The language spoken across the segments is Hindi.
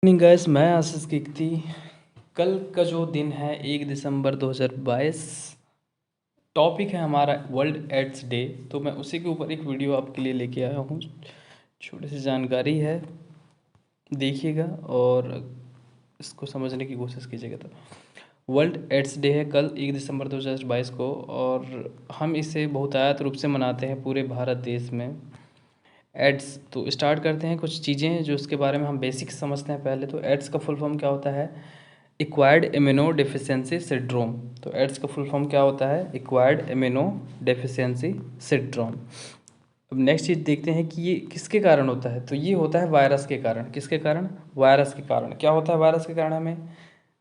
नहीं गैस, मैं आशीष कीर्ति। कल का जो दिन है 1 दिसंबर 2022, टॉपिक है हमारा वर्ल्ड एड्स डे। तो मैं उसी के ऊपर एक वीडियो आपके लिए लेके आया हूँ। छोटी सी जानकारी है, देखिएगा और इसको समझने की कोशिश कीजिएगा। तो वर्ल्ड एड्स डे है कल 1 दिसंबर 2022 को, और हम इसे बहुतायत रूप से मनाते हैं पूरे भारत देश में। एड्स तो स्टार्ट करते हैं, कुछ चीज़ें हैं जो उसके बारे में हम बेसिक समझते हैं पहले। तो एड्स का फुल फॉर्म क्या होता है? Acquired immuno deficiency syndrome. तो एड्स का फुल फॉर्म क्या होता है? Acquired immuno deficiency syndrome. अब नेक्स्ट चीज़ देखते हैं कि ये किसके कारण होता है। तो ये होता है वायरस के कारण। किसके कारण? वायरस के कारण। क्या होता है वायरस के कारण? हमें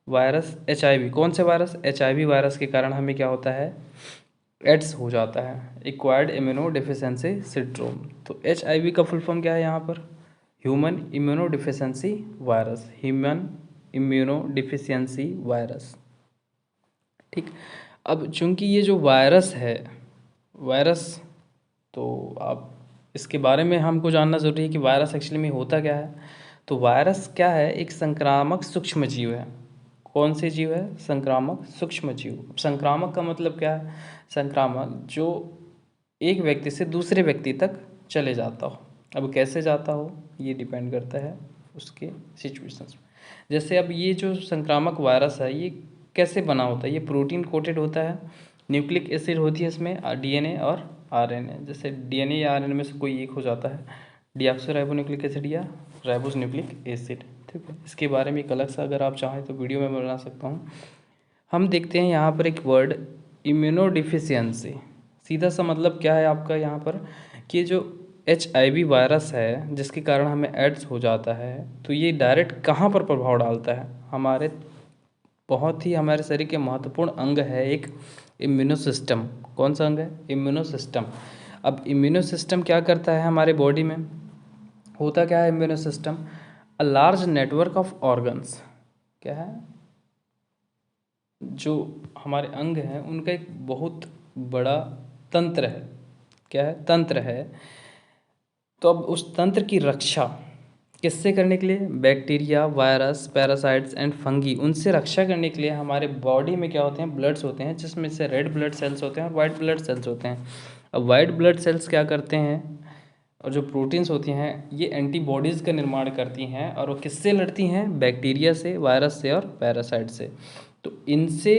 वायरस HIV। कौन से वायरस? HIV वायरस के कारण हमें क्या होता है? एड्स हो जाता है, एक्वायर्ड इम्यूनो डिफिशियंसी सिंड्रोम। तो HIV का फुल फॉर्म क्या है यहाँ पर? Human immuno deficiency virus. Human immuno deficiency virus. ठीक। अब चूंकि ये जो वायरस है, वायरस, तो आप इसके बारे में हमको जानना ज़रूरी है कि वायरस एक्चुअली में होता क्या है। तो वायरस क्या है? एक संक्रामक सूक्ष्म जीव है। कौन से जीव है? संक्रामक सूक्ष्म जीव। संक्रामक का मतलब क्या है? संक्रामक जो एक व्यक्ति से दूसरे व्यक्ति तक चले जाता हो। अब कैसे जाता हो ये डिपेंड करता है उसके सिचुएशंस में। जैसे अब ये जो संक्रामक वायरस है ये कैसे बना होता है? ये प्रोटीन कोटेड होता है, न्यूक्लिक एसिड होती है इसमें, DNA और RNA। जैसे DNA या RNA में से कोई एक हो जाता है, डीऑक्सोराइबोन्यूक्लिक एसिड या राइबोस न्यूक्लिक एसिड। ठीक है, इसके बारे में एक अलग सा अगर आप चाहें तो वीडियो में बना सकता हूँ। हम देखते हैं यहाँ पर एक वर्ड इम्यूनोडिफिशियंसी। सीधा सा मतलब क्या है आपका यहाँ पर कि जो HIV वायरस है जिसके कारण हमें एड्स हो जाता है, तो ये डायरेक्ट कहाँ पर प्रभाव डालता है? हमारे बहुत ही हमारे शरीर के महत्वपूर्ण अंग है एक इम्यूनो सिस्टम। कौन सा अंग है? Immuno system. अब इम्यूनो सिस्टम क्या करता है हमारे बॉडी में? होता क्या है immuno system? A large network of organs. क्या है? जो हमारे अंग हैं उनका एक बहुत बड़ा तंत्र है। क्या है? तंत्र है। तो अब उस तंत्र की रक्षा किससे करने के लिए? Bacteria, virus, parasites and fungi, उनसे रक्षा करने के लिए हमारे बॉडी में क्या होते हैं? ब्लड्स होते हैं, जिसमें से रेड ब्लड सेल्स होते हैं और वाइट ब्लड सेल्स होते हैं। अब वाइट ब्लड सेल्स क्या करते हैं? और जो प्रोटीन्स होती हैं ये एंटीबॉडीज़ का निर्माण करती हैं, और वो किससे लड़ती हैं? बैक्टीरिया से, वायरस से और पैरासाइट से। तो इनसे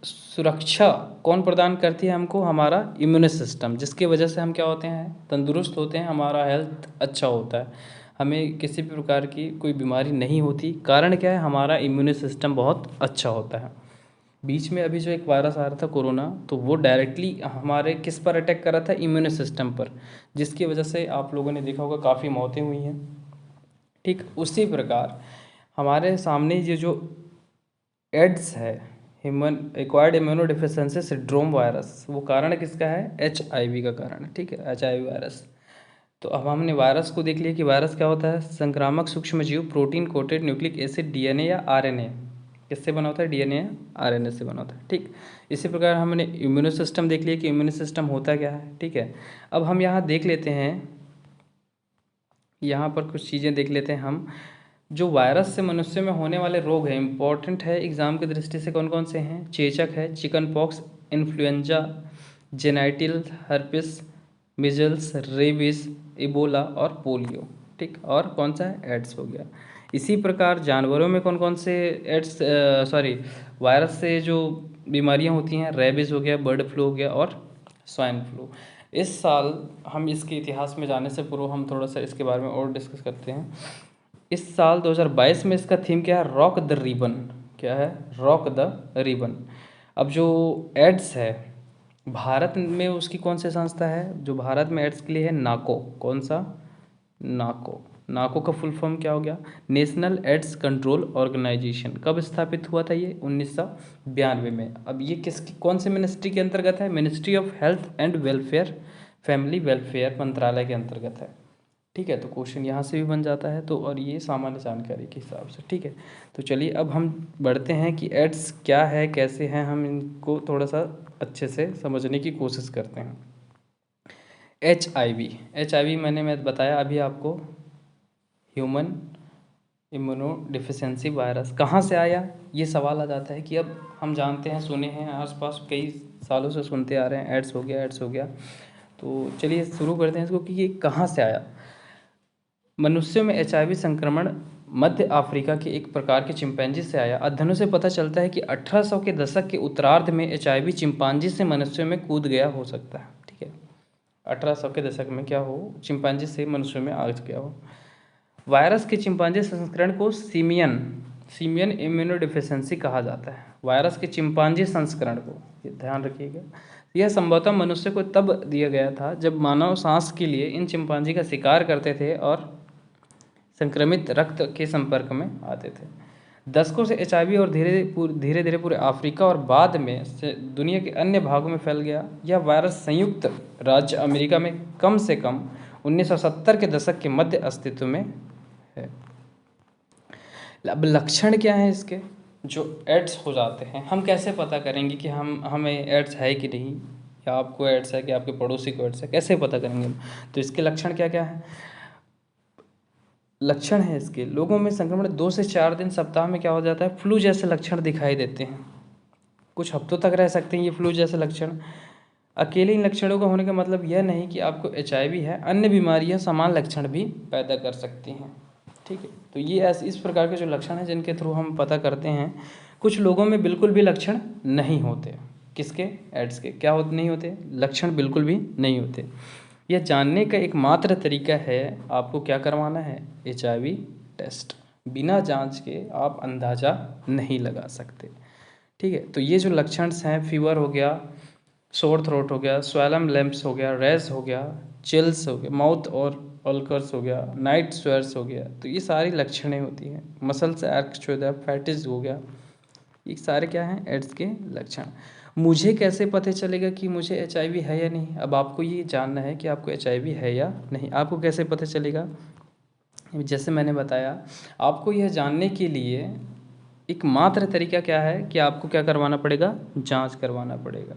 सुरक्षा कौन प्रदान करती है हमको? हमारा इम्यून सिस्टम, जिसकी वजह से हम क्या होते हैं? तंदुरुस्त होते हैं, हमारा हेल्थ अच्छा होता है, हमें किसी भी प्रकार की कोई बीमारी नहीं होती। कारण क्या है? हमारा इम्यून सिस्टम बहुत अच्छा होता है। बीच में अभी जो एक वायरस आ रहा था कोरोना, तो वो डायरेक्टली हमारे किस पर अटैक कर रहा था? इम्यून सिस्टम पर, जिसकी वजह से आप लोगों ने देखा होगा काफ़ी मौतें हुई हैं। ठीक उसी प्रकार हमारे सामने ये जो एड्स है, human acquired immuno deficiency syndrome virus, वो कारण किसका है? HIV का कारण है। ठीक है, HIV वायरस। तो अब हमने वायरस को देख लिया कि वायरस क्या होता है? संक्रामक सूक्ष्मजीव, protein coated nucleic acid, DNA या RNA। किससे बना होता है? DNA या RNA से बना होता है। ठीक, इसी प्रकार हमने इम्यूनो सिस्टम देख लिया कि इम्यूनो सिस्टम होता क्या है। ठीक है, अब हम यहाँ देख लेते हैं, यहाँ पर कुछ चीज़ें देख लेते हैं हम। जो वायरस से मनुष्य में होने वाले रोग हैं, इंपॉर्टेंट है एग्जाम की दृष्टि से, कौन कौन से हैं? चेचक है, chicken pox, influenza, genital herpes, measles, rabies, Ebola और पोलियो। ठीक, और कौन सा है? एड्स हो गया। इसी प्रकार जानवरों में कौन कौन से एड्स वायरस से जो बीमारियां होती हैं? रेबीज हो गया, बर्ड फ्लू हो गया और स्वाइन फ्लू। इस साल हम इसके इतिहास में जाने से पूर्व हम थोड़ा सा इसके बारे में और डिस्कस करते हैं। इस साल 2022 में इसका थीम क्या है? Rock the ribbon. क्या है? Rock the ribbon. अब जो एड्स है, भारत में उसकी कौन सी संस्था है जो भारत में एड्स के लिए है? नाको। कौन सा? नाको। नाको का फुल फॉर्म क्या हो गया? National AIDS control organisation. कब स्थापित हुआ था ये? 1992 में। अब ये किसकी, कौन से मिनिस्ट्री के अंतर्गत है? Ministry of health and welfare, family welfare मंत्रालय के अंतर्गत है। ठीक है, तो क्वेश्चन यहाँ से भी बन जाता है। तो और ये सामान्य जानकारी के हिसाब से। ठीक है, तो चलिए अब हम बढ़ते हैं कि एड्स क्या है, कैसे हैं, हम इनको थोड़ा सा अच्छे से समझने की कोशिश करते हैं। HIV। HIV मैं बताया अभी आपको, ह्यूमन इम्यूनो डिफिशियंसी वायरस कहाँ से आया, ये सवाल आ जाता है कि अब हम जानते हैं, सुने हैं, आसपास कई सालों से सुनते आ रहे हैं, एड्स हो गया, एड्स हो गया। तो चलिए शुरू करते हैं इसको कि ये कहाँ से आया। मनुष्यों में एचआईवी संक्रमण मध्य अफ्रीका के एक प्रकार के चिंपैंजी से आया। अध्ययनों से पता चलता है कि 1800 के दशक के उत्तरार्ध में एचआईवी चिंपांजी से मनुष्यों में कूद गया हो सकता है। ठीक है, 1800 के दशक में क्या हो, चिंपांजी से मनुष्यों में आ गया हो। वायरस के चिंपांजी संस्करण को सीमियन इम्यूनोडिफिशियंसी कहा जाता है। वायरस के चिंपांजी संस्करण को, ये ध्यान रखिएगा, यह संभवतः मनुष्य को तब दिया गया था जब मानव सांस के लिए इन चिंपांजी का शिकार करते थे और संक्रमित रक्त के संपर्क में आते थे। दशकों से एचआईवी और धीरे धीरे पूरे अफ्रीका और बाद में से दुनिया के अन्य भागों में फैल गया। यह वायरस संयुक्त राज्य अमेरिका में कम से कम 1970 के दशक के मध्य अस्तित्व में है। अब लक्षण क्या है इसके, जो एड्स हो जाते हैं, हम कैसे पता करेंगे कि हमें एड्स है कि नहीं, या आपको एड्स है कि आपके पड़ोसी को एड्स है, कैसे पता करेंगे हम? तो इसके लक्षण क्या क्या है? लक्षण है इसके, लोगों में संक्रमण 2 से 4 दिन सप्ताह में क्या हो जाता है, फ्लू जैसे लक्षण दिखाई देते हैं। कुछ हफ्तों तक रह सकते हैं ये फ्लू जैसे लक्षण। अकेले इन लक्षणों का होने का मतलब यह नहीं कि आपको एचआईवी है, अन्य बीमारियां समान लक्षण भी पैदा कर सकती हैं। ठीक है, तो ये इस प्रकार के जो लक्षण हैं जिनके थ्रू हम पता करते हैं। कुछ लोगों में बिल्कुल भी लक्षण नहीं होते। किसके? एड्स के। क्या नहीं होते? लक्षण बिल्कुल भी नहीं होते। यह जानने का एकमात्र तरीका है, आपको क्या करवाना है, एचआईवी टेस्ट। बिना जांच के आप अंदाज़ा नहीं लगा सकते। ठीक है, तो ये जो लक्षण हैं, फीवर हो गया, सोर थ्रोट हो गया, स्वैलम लैम्प्स हो गया, रैश हो गया, चिल्स हो गया, माउथ और अल्कर्स हो गया, नाइट स्वेयर्स हो गया, तो ये सारी लक्षणें होती हैं। मसल्स एक्ट हो गया, फैटिस हो गया, ये सारे क्या हैं, एड्स के लक्षण। मुझे कैसे पता चलेगा कि मुझे एचआईवी है या नहीं? अब आपको ये जानना है कि आपको एचआईवी है या नहीं। आपको कैसे पता चलेगा? जैसे मैंने बताया, आपको यह जानने के लिए एकमात्र तरीका क्या है कि आपको क्या करवाना पड़ेगा, जांच करवाना पड़ेगा।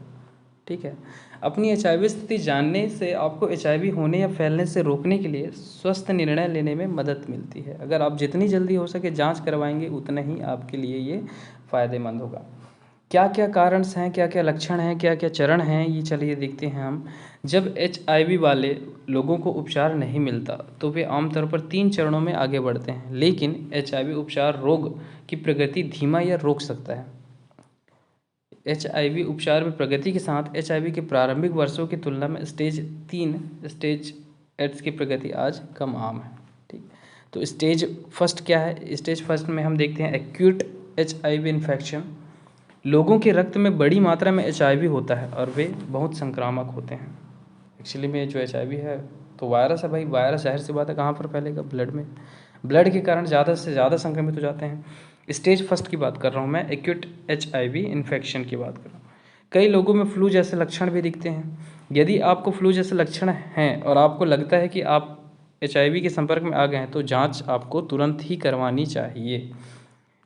ठीक है, अपनी एचआईवी स्थिति जानने से आपको एचआईवी होने या फैलने से रोकने के लिए स्वस्थ निर्णय लेने में मदद मिलती है। अगर आप जितनी जल्दी हो सके जांच करवाएंगे, उतना ही आपके लिए ये फ़ायदेमंद होगा। क्या क्या कारण हैं, क्या क्या लक्षण हैं, क्या क्या चरण हैं, ये चलिए देखते हैं हम। जब एचआईवी वाले लोगों को उपचार नहीं मिलता तो वे आमतौर पर 3 चरणों में आगे बढ़ते हैं, लेकिन एचआईवी उपचार रोग की प्रगति धीमा या रोक सकता है। एचआईवी उपचार में प्रगति के साथ एचआईवी के प्रारंभिक वर्षों की तुलना में स्टेज 3 एड्स की प्रगति आज कम आम है। ठीक, तो स्टेज फर्स्ट क्या है? स्टेज फर्स्ट में हम देखते हैं एक्यूट एचआईवी इन्फेक्शन। लोगों के रक्त में बड़ी मात्रा में एचआईवी होता है और वे बहुत संक्रामक होते हैं। एक्चुअली में जो एचआईवी है तो वायरस है भाई, वायरस जाहिर सी बात है कहाँ पर फैलेगा, ब्लड में। ब्लड के कारण ज़्यादा से ज़्यादा संक्रमित हो जाते हैं। स्टेज फर्स्ट की बात कर रहा हूँ मैं, एक्यूट एचआईवी इन्फेक्शन की बात कर रहा हूँ। कई लोगों में फ्लू जैसे लक्षण भी दिखते हैं। यदि आपको फ्लू जैसे लक्षण हैं और आपको लगता है कि आप एचआईवी के संपर्क में आ गए हैं तो जाँच आपको तुरंत ही करवानी चाहिए।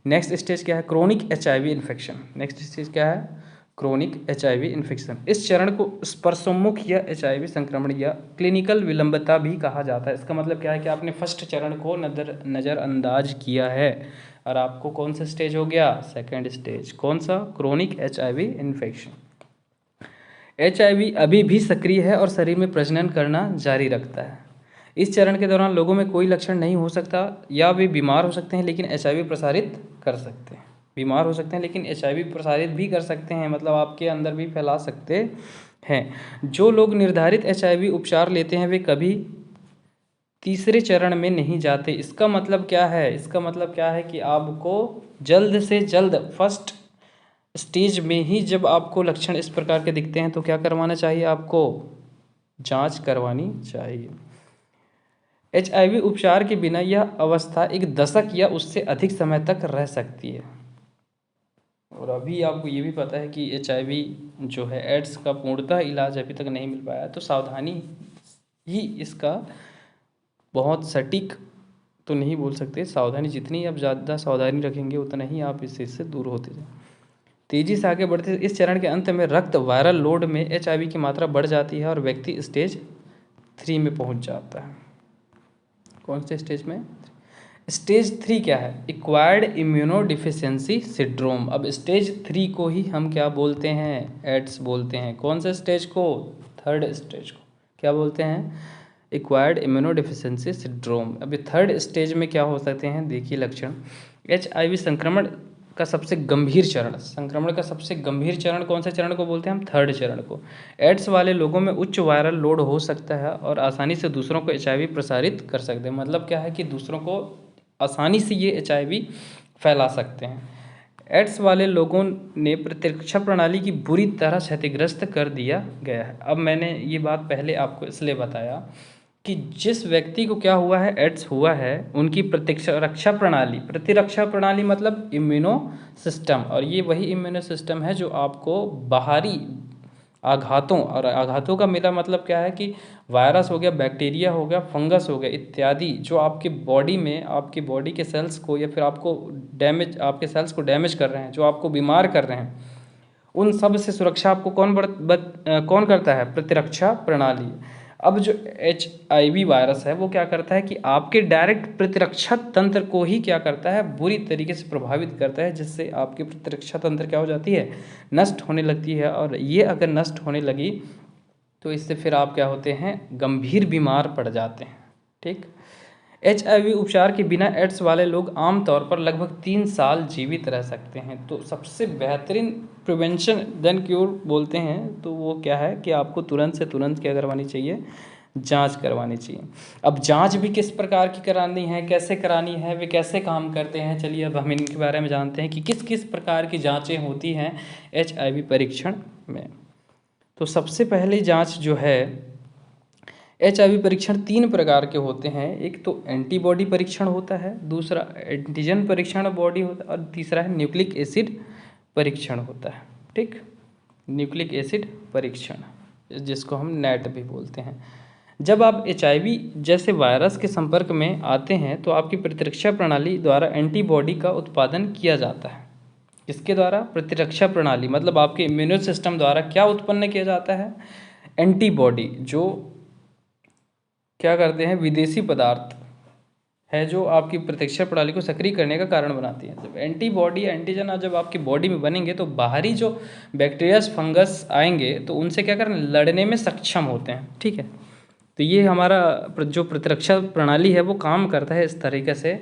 नेक्स्ट स्टेज क्या है? Chronic HIV infection. Next stage क्या है? Chronic HIV infection. इस चरण को स्पर्शोन्मुख या एचआईवी संक्रमण या क्लिनिकल विलंबता भी कहा जाता है। इसका मतलब क्या है कि आपने फर्स्ट चरण को नज़रअंदाज किया है और आपको कौन सा स्टेज हो गया? Second stage. कौन सा? Chronic HIV infection. एचआईवी अभी भी सक्रिय है और शरीर में प्रजनन करना जारी रखता है। इस चरण के दौरान लोगों में कोई लक्षण नहीं हो सकता या वे बीमार हो सकते हैं लेकिन एचआईवी प्रसारित कर सकते हैं। बीमार हो सकते हैं लेकिन एचआईवी प्रसारित भी कर सकते हैं, मतलब आपके अंदर भी फैला सकते हैं। जो लोग निर्धारित एचआईवी उपचार लेते हैं वे कभी तीसरे चरण में नहीं जाते। इसका मतलब क्या है? इसका मतलब क्या है कि आपको जल्द से जल्द फर्स्ट स्टेज में ही जब आपको लक्षण इस प्रकार के दिखते हैं तो क्या करवाना चाहिए? आपको जांच करवानी चाहिए। एचआईवी उपचार के बिना यह अवस्था 1 दशक या उससे अधिक समय तक रह सकती है। और अभी आपको ये भी पता है कि एचआईवी जो है एड्स का पूर्णतः इलाज अभी तक नहीं मिल पाया, तो सावधानी ही इसका बहुत सटीक तो नहीं बोल सकते। सावधानी जितनी आप ज़्यादा सावधानी रखेंगे उतना ही आप इस चीज़ से दूर होते जाएं। तेज़ी से आगे बढ़ते इस चरण के अंत में रक्त वायरल लोड में एचआईवी की मात्रा बढ़ जाती है और व्यक्ति स्टेज 3 में पहुंच जाता है। कौन से स्टेज में? स्टेज 3 क्या है? Acquired immunodeficiency syndrome. अब स्टेज 3 को ही हम क्या बोलते हैं? एड्स बोलते हैं। कौन सा स्टेज को? थर्ड स्टेज को क्या बोलते हैं? Acquired immunodeficiency syndrome. अब ये थर्ड स्टेज में क्या हो सकते हैं? देखिए लक्षण। HIV संक्रमण का सबसे गंभीर चरण, संक्रमण का सबसे गंभीर चरण कौन सा चरण को बोलते हैं हम? थर्ड चरण को। एड्स वाले लोगों में उच्च वायरल लोड हो सकता है और आसानी से दूसरों को HIV प्रसारित कर सकते हैं। मतलब क्या है कि दूसरों को आसानी से ये HIV फैला सकते हैं। एड्स वाले लोगों ने प्रतिरक्षा प्रणाली की बुरी तरह क्षतिग्रस्त कर दिया गया है। अब मैंने ये बात पहले आपको इसलिए बताया कि जिस व्यक्ति को क्या हुआ है, एड्स हुआ है, उनकी प्रतिरक्षा प्रणाली मतलब इम्यूनो सिस्टम, और ये वही इम्यूनो सिस्टम है जो आपको बाहरी आघातों, और आघातों का मेरा मतलब क्या है कि वायरस हो गया, बैक्टीरिया हो गया, फंगस हो गया इत्यादि, जो आपके बॉडी में आपके बॉडी के सेल्स को या फिर आपके सेल्स को डैमेज कर रहे हैं, जो आपको बीमार कर रहे हैं, उन सब से सुरक्षा आपको कौन करता है? प्रतिरक्षा प्रणाली। अब जो HIV वायरस है वो क्या करता है कि आपके डायरेक्ट प्रतिरक्षा तंत्र को ही क्या करता है? बुरी तरीके से प्रभावित करता है, जिससे आपकी प्रतिरक्षा तंत्र क्या हो जाती है? नष्ट होने लगती है। और ये अगर नष्ट होने लगी तो इससे फिर आप क्या होते हैं? गंभीर बीमार पड़ जाते हैं। ठीक। HIV उपचार के बिना एड्स वाले लोग आमतौर पर लगभग 3 साल जीवित रह सकते हैं। तो सबसे बेहतरीन प्रिवेंशन देन क्योर बोलते हैं, तो वो क्या है कि आपको तुरंत से तुरंत क्या करवानी चाहिए? जांच करवानी चाहिए। अब जांच भी किस प्रकार की करानी है, कैसे करानी है, वे कैसे काम करते हैं, चलिए अब हम इनके बारे में जानते हैं कि किस किस प्रकार की जाँचें होती हैं HIV परीक्षण में। तो सबसे पहली जाँच जो है, HIV परीक्षण 3 प्रकार के होते हैं। एक तो एंटीबॉडी परीक्षण होता है, दूसरा एंटीजन परीक्षण बॉडी होता है, और तीसरा है न्यूक्लिक एसिड परीक्षण होता है। ठीक, न्यूक्लिक एसिड परीक्षण, जिसको हम नेट भी बोलते हैं। जब आप HIV जैसे वायरस के संपर्क में आते हैं तो आपकी प्रतिरक्षा प्रणाली द्वारा एंटीबॉडी का उत्पादन किया जाता है। किसके द्वारा? प्रतिरक्षा प्रणाली मतलब आपके इम्यूनो सिस्टम द्वारा क्या उत्पन्न किया जाता है? एंटीबॉडी, जो क्या करते हैं? विदेशी पदार्थ है जो आपकी प्रतिरक्षा प्रणाली को सक्रिय करने का कारण बनाती है। जब एंटीबॉडी एंटीजन जब आपकी बॉडी में बनेंगे तो बाहरी जो बैक्टीरिया फंगस आएंगे तो उनसे क्या करना? लड़ने में सक्षम होते हैं। ठीक है, तो ये हमारा जो प्रतिरक्षा प्रणाली है वो काम करता है इस तरीके से,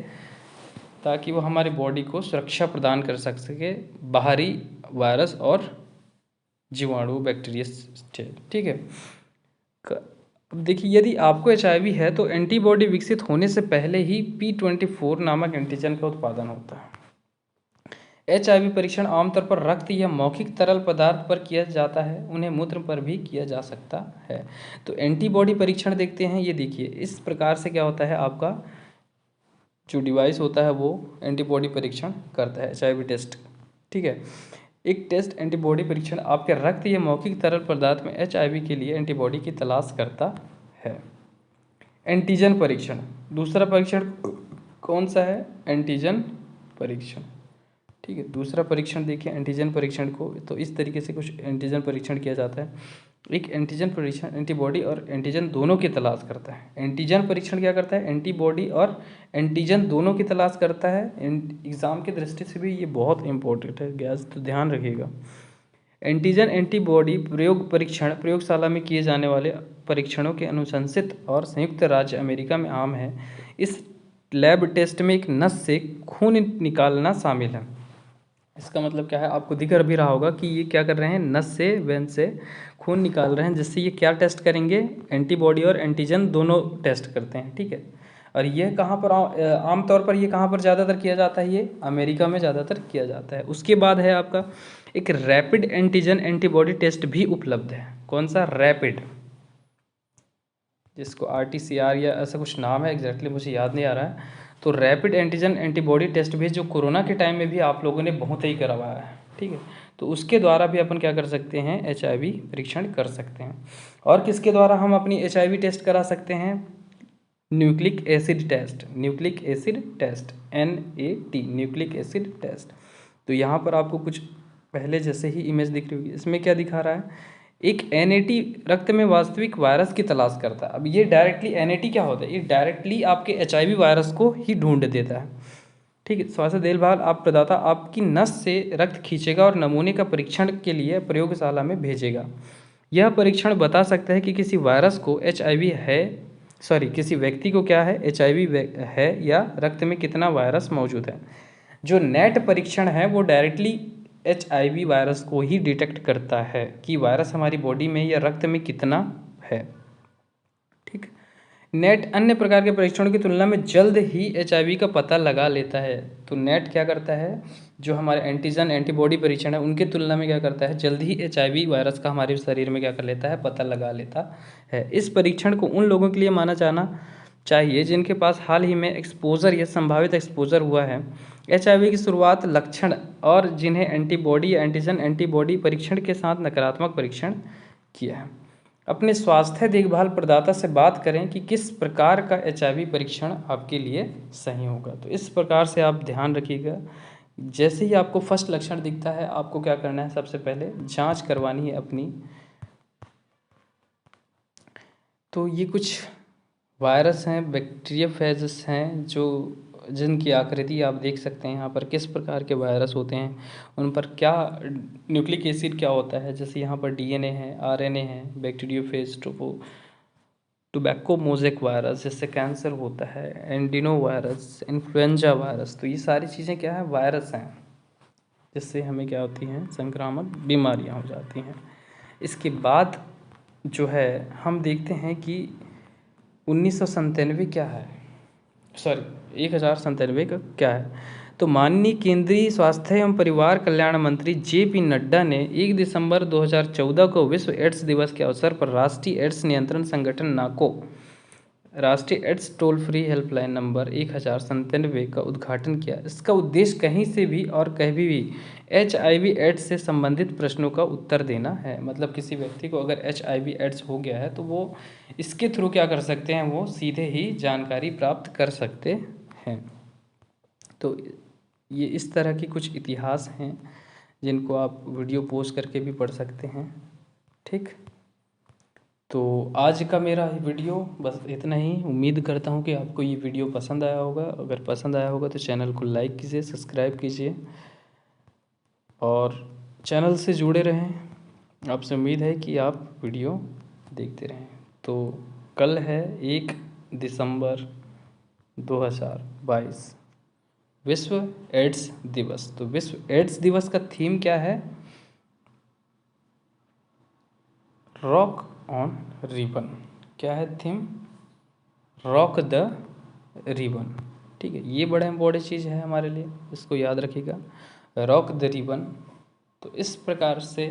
ताकि वो हमारी बॉडी को सुरक्षा प्रदान कर सके बाहरी वायरस और जीवाणु बैक्टीरिया से। ठीक है। अब देखिए, यदि आपको HIV है तो एंटीबॉडी विकसित होने से पहले ही P24 नामक एंटीजन का उत्पादन होता है। HIV परीक्षण आमतौर पर रक्त या मौखिक तरल पदार्थ पर किया जाता है, उन्हें मूत्र पर भी किया जा सकता है। तो एंटीबॉडी परीक्षण देखते हैं। ये देखिए, इस प्रकार से क्या होता है, आपका जो डिवाइस होता है वो एंटीबॉडी परीक्षण करता है, HIV टेस्ट। ठीक है, एक टेस्ट एंटीबॉडी परीक्षण आपके रक्त या मौखिक तरल पदार्थ में HIV के लिए एंटीबॉडी की तलाश करता है। एंटीजन परीक्षण, दूसरा परीक्षण कौन सा है? एंटीजन परीक्षण। ठीक है, दूसरा परीक्षण देखिए एंटीजन परीक्षण को, तो इस तरीके से कुछ एंटीजन परीक्षण किया जाता है। एक एंटीजन परीक्षण एंटीबॉडी और एंटीजन दोनों की तलाश करता है। एंटीजन परीक्षण क्या करता है? एंटीबॉडी और एंटीजन दोनों की तलाश करता है। एग्ज़ाम की दृष्टि से भी ये बहुत इंपॉर्टेंट है गैस, तो ध्यान रखिएगा। एंटीजन एंटीबॉडी परीक्षण प्रयोगशाला में किए जाने वाले परीक्षणों के अनुशंसित और संयुक्त राज्य अमेरिका में आम है। इस लैब टेस्ट में एक नस से खून निकालना शामिल है। इसका मतलब क्या है? आपको दिख भी रहा होगा कि ये क्या कर रहे हैं? नस से, वेन से खून निकाल रहे हैं, जिससे ये क्या टेस्ट करेंगे? एंटीबॉडी और एंटीजन दोनों टेस्ट करते हैं। ठीक है, और ये कहाँ पर आमतौर पर ये कहाँ पर ज़्यादातर किया जाता है? ये अमेरिका में ज़्यादातर किया जाता है। उसके बाद है आपका एक रैपिड एंटीजन एंटीबॉडी टेस्ट भी उपलब्ध है। कौन सा? रैपिड, जिसको RTCR या ऐसा कुछ नाम है, एग्जैक्टली मुझे याद नहीं आ रहा है। तो रैपिड एंटीजन एंटीबॉडी टेस्ट भी, जो कोरोना के टाइम में भी आप लोगों ने बहुत ही करवाया है। ठीक है, तो उसके द्वारा भी अपन क्या कर सकते हैं? HIV परीक्षण कर सकते हैं। और किसके द्वारा हम अपनी HIV टेस्ट करा सकते हैं? Nucleic acid test, nucleic acid test, NAT, nucleic acid test. तो यहाँ पर आपको कुछ पहले जैसे ही इमेज दिख रही होगी, इसमें क्या दिखा रहा है? एक NAT रक्त में वास्तविक वायरस की तलाश करता है। अब ये डायरेक्टली NAT क्या होता है, ये डायरेक्टली आपके HIV वायरस को ही ढूंढ देता है। ठीक है। स्वास्थ्य देखभाल आप प्रदाता आपकी नस से रक्त खींचेगा और नमूने का परीक्षण के लिए प्रयोगशाला में भेजेगा। यह परीक्षण बता सकता है कि किसी वायरस को HIV है, किसी व्यक्ति को क्या है, HIV है या रक्त में कितना वायरस मौजूद है। जो नेट परीक्षण है वो डायरेक्टली HIV वायरस को ही डिटेक्ट करता है कि वायरस हमारी बॉडी में या रक्त में कितना है। ठीक। नेट अन्य प्रकार के परीक्षणों की तुलना में जल्द ही HIV का पता लगा लेता है। तो नेट क्या करता है, जो हमारे एंटीजन एंटीबॉडी परीक्षण है उनकी तुलना में क्या करता है, जल्द ही HIV वायरस का हमारे शरीर में क्या कर लेता है, पता लगा लेता है। इस परीक्षण को उन लोगों के लिए माना जाना चाहिए जिनके पास हाल ही में एक्सपोजर या संभावित एक्सपोजर हुआ है HIV की शुरुआत लक्षण, और जिन्हें एंटीबॉडी या एंटीजन एंटीबॉडी परीक्षण के साथ नकारात्मक परीक्षण किया है। अपने स्वास्थ्य देखभाल प्रदाता से बात करें कि किस प्रकार का HIV परीक्षण आपके लिए सही होगा। तो इस प्रकार से आप ध्यान रखिएगा, जैसे ही आपको फर्स्ट लक्षण दिखता है आपको क्या करना है, सबसे पहले जांच करवानी है अपनी। तो ये कुछ वायरस हैं, बैक्टीरियोफेजेस हैं, जो जिनकी आकृति आप देख सकते हैं यहाँ पर, किस प्रकार के वायरस होते हैं, उन पर क्या न्यूक्लिक एसिड क्या होता है। जैसे यहाँ पर DNA है, RNA है, बैक्टीरियोफेज, टोबैको मोज़ेक वायरस जिससे कैंसर होता है, एंडिनो वायरस, इन्फ्लुएंजा वायरस। तो ये सारी चीज़ें क्या है, वायरस हैं जिससे हमें क्या होती हैं, संक्रामक बीमारियाँ हो जाती हैं। इसके बाद जो है हम देखते हैं कि 1997 क्या है, 1097 का क्या है। तो माननीय केंद्रीय स्वास्थ्य एवं परिवार कल्याण मंत्री JP नड्डा ने 1 दिसंबर 2014 को विश्व एड्स दिवस के अवसर पर राष्ट्रीय एड्स नियंत्रण संगठन नाको राष्ट्रीय AIDS toll free helpline number 1097 का उद्घाटन किया। इसका उद्देश्य कहीं से भी और कभी भी HIV एड्स से संबंधित प्रश्नों का उत्तर देना है। मतलब किसी व्यक्ति को अगर HIV एड्स हो गया है तो वो इसके थ्रू क्या कर सकते हैं, वो सीधे ही जानकारी प्राप्त कर सकते हैं। तो ये इस तरह की कुछ इतिहास हैं जिनको आप वीडियो पोस्ट करके भी पढ़ सकते हैं। ठीक। तो आज का मेरा वीडियो बस इतना ही। उम्मीद करता हूँ कि आपको ये वीडियो पसंद आया होगा। अगर पसंद आया होगा तो चैनल को लाइक कीजिए, सब्सक्राइब कीजिए और चैनल से जुड़े रहें। आपसे उम्मीद है कि आप वीडियो देखते रहें। तो कल है 1 दिसंबर 2022 विश्व एड्स दिवस। तो विश्व एड्स दिवस का थीम क्या है, रॉक ऑन रिबन। क्या है थीम, रॉक द रिबन। ठीक है, ये बड़ा इम्पोर्टेंट चीज़ है हमारे लिए, इसको याद रखिएगा, रॉक द रिबन। तो इस प्रकार से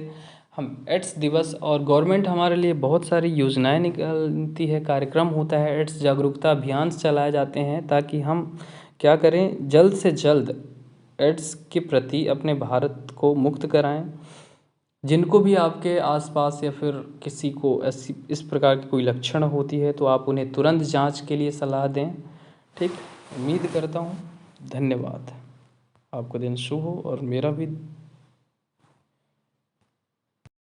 हम एड्स दिवस, और गवर्नमेंट हमारे लिए बहुत सारी योजनाएं निकालती है, कार्यक्रम होता है, एड्स जागरूकता अभियान चलाए जाते हैं ताकि हम क्या करें, जल्द से जल्द एड्स के प्रति अपने भारत को मुक्त कराएं। जिनको भी आपके आसपास या फिर किसी को ऐसी इस प्रकार की कोई लक्षण होती है तो आप उन्हें तुरंत जांच के लिए सलाह दें। ठीक। उम्मीद करता हूँ, धन्यवाद। आपका दिन शुभ हो और मेरा भी